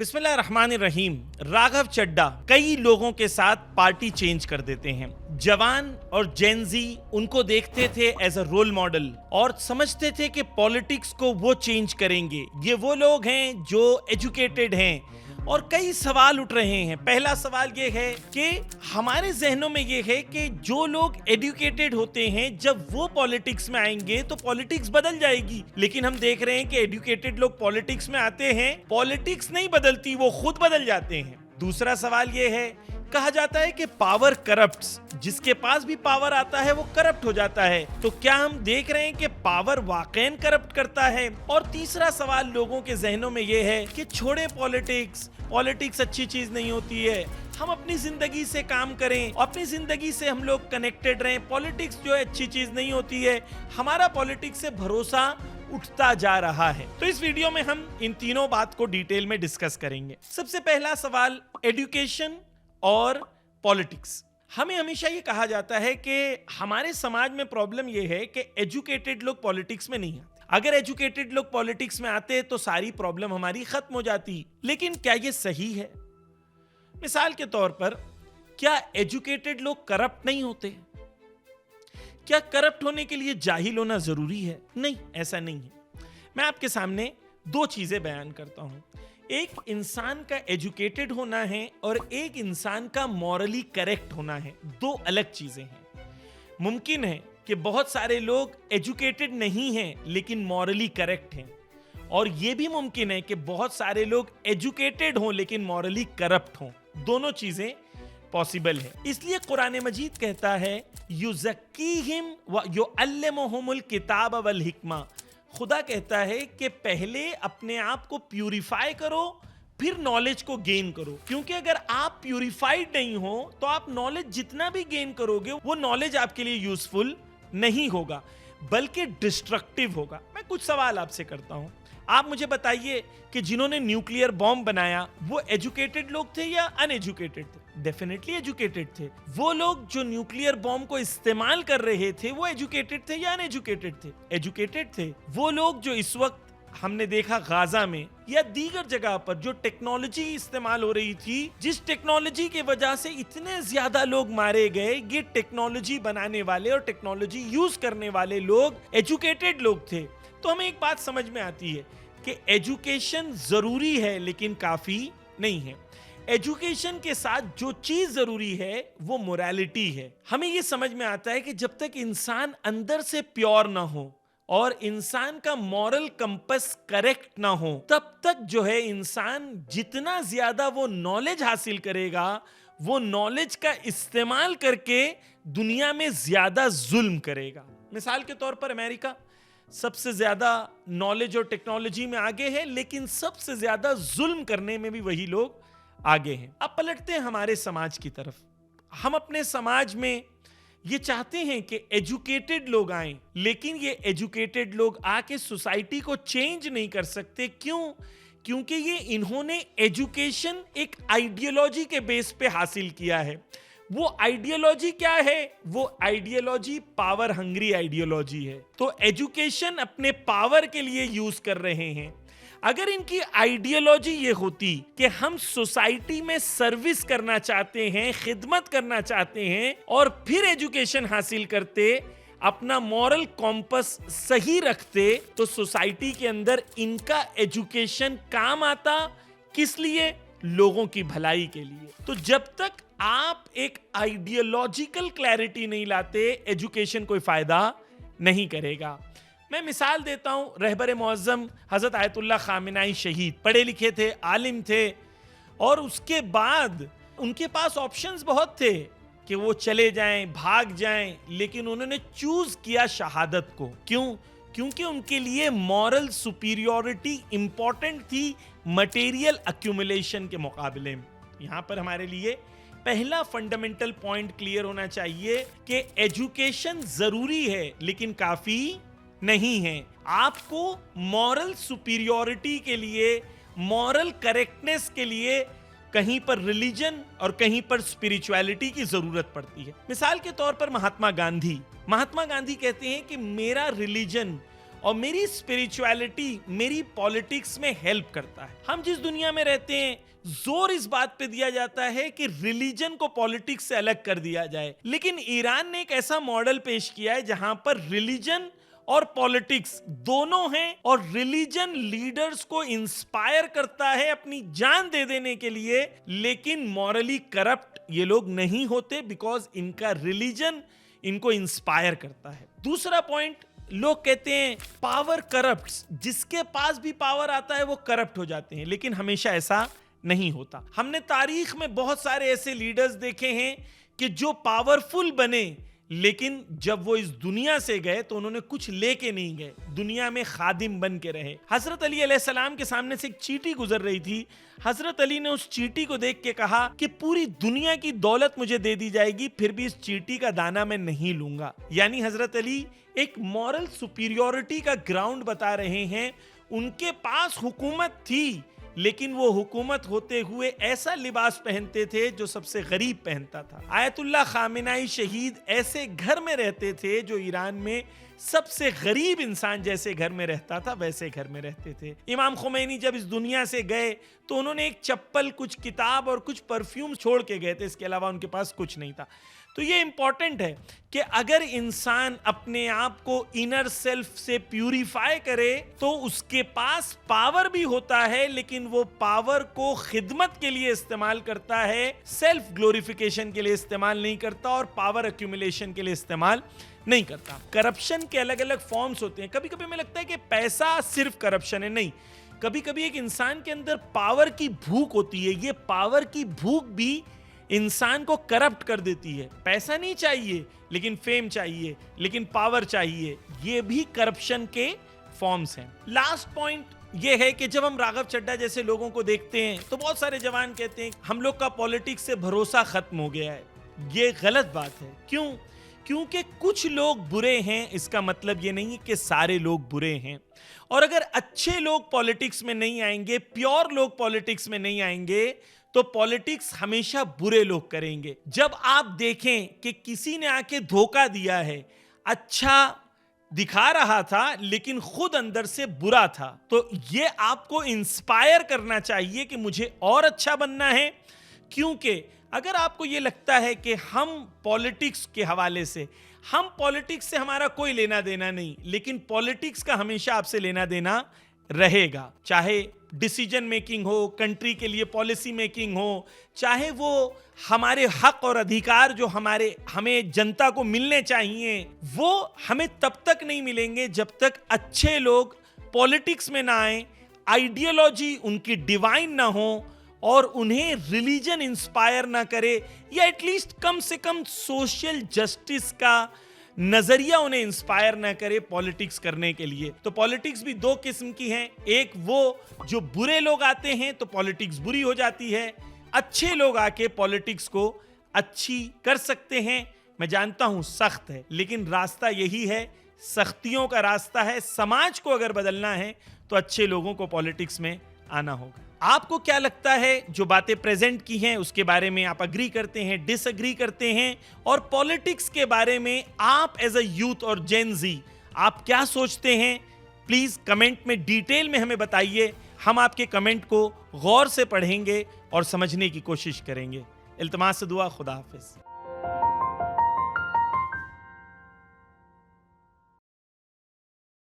बिस्मिल्लाहिर्रहमानिर्रहीम। राघव चड्ढा कई लोगों के साथ पार्टी चेंज कर देते हैं। जवान और जेनजी उनको देखते थे एज अ रोल मॉडल और समझते थे कि पॉलिटिक्स को वो चेंज करेंगे। ये वो लोग हैं जो एजुकेटेड हैं और कई सवाल उठ रहे हैं। पहला सवाल ये है कि हमारे जहनों में ये है कि जो लोग एजुकेटेड होते हैं जब वो पॉलिटिक्स में आएंगे तो पॉलिटिक्स बदल जाएगी, लेकिन हम देख रहे हैं कि एजुकेटेड लोग पॉलिटिक्स में आते हैं, पॉलिटिक्स नहीं बदलती, वो खुद बदल जाते हैं। दूसरा सवाल ये है, कहा जाता है कि पावर करप्ट्स, जिसके पास भी पावर आता है वो करप्ट हो जाता है। तो क्या हम देख रहे हैं कि पावर वाकईन करप्ट करता है? और तीसरा सवाल लोगों के जहनों में ये है कि छोड़े पॉलिटिक्स, पॉलिटिक्स अच्छी चीज नहीं होती है, हम अपनी जिंदगी से काम करें, अपनी जिंदगी से हम लोग कनेक्टेड रहें। पॉलिटिक्स जो है अच्छी चीज नहीं होती है, हमारा पॉलिटिक्स से भरोसा उठता जा रहा है। तो इस वीडियो में हम इन तीनों बात को डिटेल में डिस्कस करेंगे। सबसे पहला सवाल, एजुकेशन और पॉलिटिक्स। हमें हमेशा ये कहा जाता है कि हमारे समाज में प्रॉब्लम ये है कि एजुकेटेड लोग पॉलिटिक्स में नहीं आते। अगर एजुकेटेड लोग पॉलिटिक्स में आते तो सारी प्रॉब्लम हमारी खत्म हो जाती। लेकिन क्या ये सही है? मिसाल के तौर पर, क्या एजुकेटेड लोग करप्ट नहीं होते? क्या करप्ट होने के लिए जाहिल होना जरूरी है? नहीं, ऐसा नहीं है। मैं आपके सामने दो चीजें बयान करता हूं। एक इंसान का एजुकेटेड होना है और एक इंसान का मॉरली करेक्ट होना है, दो अलग चीजें हैं। मुमकिन है कि बहुत सारे लोग एजुकेटेड नहीं हैं लेकिन मॉरली करेक्ट हैं, और यह भी मुमकिन है कि बहुत सारे लोग एजुकेटेड हों लेकिन मॉरली करप्ट हों। दोनों चीजें पॉसिबल है। इसलिए कुरान मजीद कहता है, युज़क्कीहिम व युअल्लिमुहुमुल किताब वल हिक्मा। खुदा कहता है कि पहले अपने आप को प्यूरिफाई करो, फिर नॉलेज को गेन करो। क्योंकि अगर आप प्यूरिफाइड नहीं हो तो आप नॉलेज जितना भी गेन करोगे वो नॉलेज आपके लिए यूजफुल नहीं होगा, बल्कि डिस्ट्रक्टिव होगा। मैं कुछ सवाल आपसे करता हूं, आप मुझे बताइए कि जिन्होंने न्यूक्लियर बॉम्ब बनाया वो एजुकेटेड लोग थे या अनएजुकेटेड थे? डेफिनेटली एजुकेटेड थे। वो लोग जो न्यूक्लियर बॉम्ब को इस्तेमाल कर रहे थे वो एजुकेटेड थे या अनएजुकेटेड थे? एजुकेटेड थे। वो लोग जो इस वक्त हमने देखा गाजा में या दीगर जगह पर जो टेक्नोलॉजी इस्तेमाल हो रही थी, जिस टेक्नोलॉजी की वजह से इतने ज्यादा लोग मारे गए, ये टेक्नोलॉजी बनाने वाले और टेक्नोलॉजी यूज करने वाले लोग एजुकेटेड लोग थे। तो हमें एक बात समझ में आती है कि एजुकेशन जरूरी है लेकिन काफी नहीं है। एजुकेशन के साथ जो चीज जरूरी है वो मोरालिटी है। हमें ये समझ में आता है कि जब तक इंसान अंदर से प्योर ना हो और इंसान का मॉरल कंपस करेक्ट ना हो, तब तक जो है इंसान जितना ज्यादा वो नॉलेज हासिल करेगा, वो नॉलेज का इस्तेमाल करके दुनिया में ज्यादा जुल्म करेगा। मिसाल के तौर पर अमेरिका सबसे ज्यादा नॉलेज और टेक्नोलॉजी में आगे है, लेकिन सबसे ज्यादा जुल्म करने में भी वही लोग आगे हैं। अब पलटते हैं हमारे समाज की तरफ। हम अपने समाज में ये चाहते हैं कि एजुकेटेड लोग आएं, लेकिन ये एजुकेटेड लोग आके सोसाइटी को चेंज नहीं कर सकते। क्यों? क्योंकि ये इन्होंने एजुकेशन एक आइडियोलॉजी के बेस पे हासिल किया है। वो आइडियोलॉजी क्या है? वो आइडियोलॉजी पावर हंग्री आइडियोलॉजी है। तो एजुकेशन अपने पावर के लिए यूज कर रहे हैं। अगर इनकी आइडियोलॉजी ये होती कि हम सोसाइटी में सर्विस करना चाहते हैं, खिदमत करना चाहते हैं और फिर एजुकेशन हासिल करते, अपना मॉरल कॉम्पस सही रखते, तो सोसाइटी के अंदर इनका एजुकेशन काम आता। किस लिए? लोगों की भलाई के लिए। तो जब तक आप एक आइडियोलॉजिकल क्लैरिटी नहीं लाते, एजुकेशन कोई फायदा नहीं करेगा। मैं मिसाल देता हूं, रहबर मुअज्जम हजरत आयतुल्लाह खामेनी शहीद, पढ़े लिखे थे, आलिम थे, और उसके बाद उनके पास ऑप्शंस बहुत थे कि वो चले जाएं, भाग जाएं, लेकिन उन्होंने चूज किया शहादत को। क्यों? क्योंकि उनके लिए मॉरल सुपीरियरिटी इंपॉर्टेंट थी मटेरियल अक्यूमुलेशन के मुकाबले में। यहां पर हमारे लिए पहला फंडामेंटल पॉइंट क्लियर होना चाहिए कि एजुकेशन जरूरी है लेकिन काफी नहीं है। आपको मॉरल सुपीरियरिटी के लिए, मॉरल करेक्टनेस के लिए कहीं पर रिलीजन और कहीं पर स्पिरिचुअलिटी की जरूरत पड़ती है। मिसाल के तौर पर महात्मा गांधी कहते हैं कि मेरा रिलीजन और मेरी स्पिरिचुअलिटी मेरी पॉलिटिक्स में हेल्प करता है। हम जिस दुनिया में रहते हैं, जोर इस बात पे दिया जाता है कि रिलीजन को पॉलिटिक्स से अलग कर दिया जाए, लेकिन ईरान ने एक ऐसा मॉडल पेश किया है जहां पर रिलीजन और पॉलिटिक्स दोनों हैं, और रिलीजन लीडर्स को इंस्पायर करता है अपनी जान दे देने के लिए, लेकिन मॉरली करप्ट ये लोग नहीं होते बिकॉज इनका रिलीजन इनको इंस्पायर करता है। दूसरा पॉइंट, लोग कहते हैं पावर करप्ट्स, जिसके पास भी पावर आता है वो करप्ट हो जाते हैं, लेकिन हमेशा ऐसा नहीं होता। हमने तारीख में बहुत सारे ऐसे लीडर्स देखे हैं कि जो पावरफुल बने, लेकिन जब वो इस दुनिया से गए तो उन्होंने कुछ लेके नहीं गए, दुनिया में खादिम बन के रहे। हजरत अली अलैहिस्सलाम के सामने से एक चींटी गुजर रही थी। हजरत अली ने उस चींटी को देख के कहा कि पूरी दुनिया की दौलत मुझे दे दी जाएगी, फिर भी इस चींटी का दाना मैं नहीं लूंगा। यानी हजरत अली एक मॉरल सुपीरियोरिटी का ग्राउंड बता रहे हैं। उनके पास हुकूमत थी, लेकिन वो हुकूमत होते हुए ऐसा लिबास पहनते थे जो सबसे गरीब पहनता था। आयतुल्लाह खामेनाई शहीद ऐसे घर में रहते थे जो ईरान में सबसे गरीब इंसान जैसे घर में रहता था वैसे घर में रहते थे। इमाम खुमैनी जब इस दुनिया से गए तो उन्होंने एक चप्पल, कुछ किताब और कुछ परफ्यूम छोड़ के गए थे, इसके अलावा उनके पास कुछ नहीं था। तो ये इंपॉर्टेंट है कि अगर इंसान अपने आप को इनर सेल्फ से प्यूरिफाई करे तो उसके पास पावर भी होता है, लेकिन वो पावर को खिदमत के लिए इस्तेमाल करता है, सेल्फ ग्लोरिफिकेशन के लिए इस्तेमाल नहीं करता और पावर एक्यूमुलेशन के लिए इस्तेमाल नहीं करता। करप्शन के अलग अलग फॉर्म्स होते हैं। कभी कभी हमें लगता है कि पैसा सिर्फ करप्शन है, नहीं। कभी कभी एक इंसान के अंदर पावर की भूख होती है, ये पावर की भूख भी इंसान को करप्ट कर देती है। पैसा नहीं चाहिए लेकिन फेम चाहिए, लेकिन पावर चाहिए, ये भी करप्शन के फॉर्म्स हैं। लास्ट पॉइंट ये है कि जब हम राघव चड्ढा जैसे लोगों को देखते हैं तो बहुत सारे जवान कहते हैं हम लोग का पॉलिटिक्स से भरोसा खत्म हो गया है। ये गलत बात है। क्यों? क्योंकि कुछ लोग बुरे हैं, इसका मतलब ये नहीं कि सारे लोग बुरे हैं। और अगर अच्छे लोग पॉलिटिक्स में नहीं आएंगे, प्योर लोग पॉलिटिक्स में नहीं आएंगे, तो पॉलिटिक्स हमेशा बुरे लोग करेंगे। जब आप देखें कि किसी ने आके धोखा दिया है, अच्छा दिखा रहा था लेकिन खुद अंदर से बुरा था, तो ये आपको इंस्पायर करना चाहिए कि मुझे और अच्छा बनना है। क्योंकि अगर आपको ये लगता है कि हम पॉलिटिक्स के हवाले से, हम पॉलिटिक्स से हमारा कोई लेना देना नहीं, लेकिन पॉलिटिक्स का हमेशा आपसे लेना देना रहेगा, चाहे डिसीजन मेकिंग हो, कंट्री के लिए पॉलिसी मेकिंग हो, चाहे वो हमारे हक और अधिकार जो हमें जनता को मिलने चाहिए, वो हमें तब तक नहीं मिलेंगे जब तक अच्छे लोग पॉलिटिक्स में ना आए, आइडियोलॉजी उनकी डिवाइन ना हो और उन्हें रिलीजन इंस्पायर ना करे, या एटलीस्ट कम से कम सोशल जस्टिस का नजरिया उन्हें इंस्पायर ना करे पॉलिटिक्स करने के लिए। तो पॉलिटिक्स भी दो किस्म की हैं, एक वो जो बुरे लोग आते हैं तो पॉलिटिक्स बुरी हो जाती है, अच्छे लोग आके पॉलिटिक्स को अच्छी कर सकते हैं। मैं जानता हूं सख्त है, लेकिन रास्ता यही है, सख्तियों का रास्ता है। समाज को अगर बदलना है तो अच्छे लोगों को पॉलिटिक्स में आना होगा। आपको क्या लगता है जो बातें प्रेजेंट की हैं उसके बारे में आप अग्री करते हैं, डिसअग्री करते हैं? और पॉलिटिक्स के बारे में आप एज अ यूथ और जेन ज़ी आप क्या सोचते हैं? प्लीज कमेंट में डिटेल में हमें बताइए। हम आपके कमेंट को गौर से पढ़ेंगे और समझने की कोशिश करेंगे। इल्तमास से दुआ, खुदा हाफिज।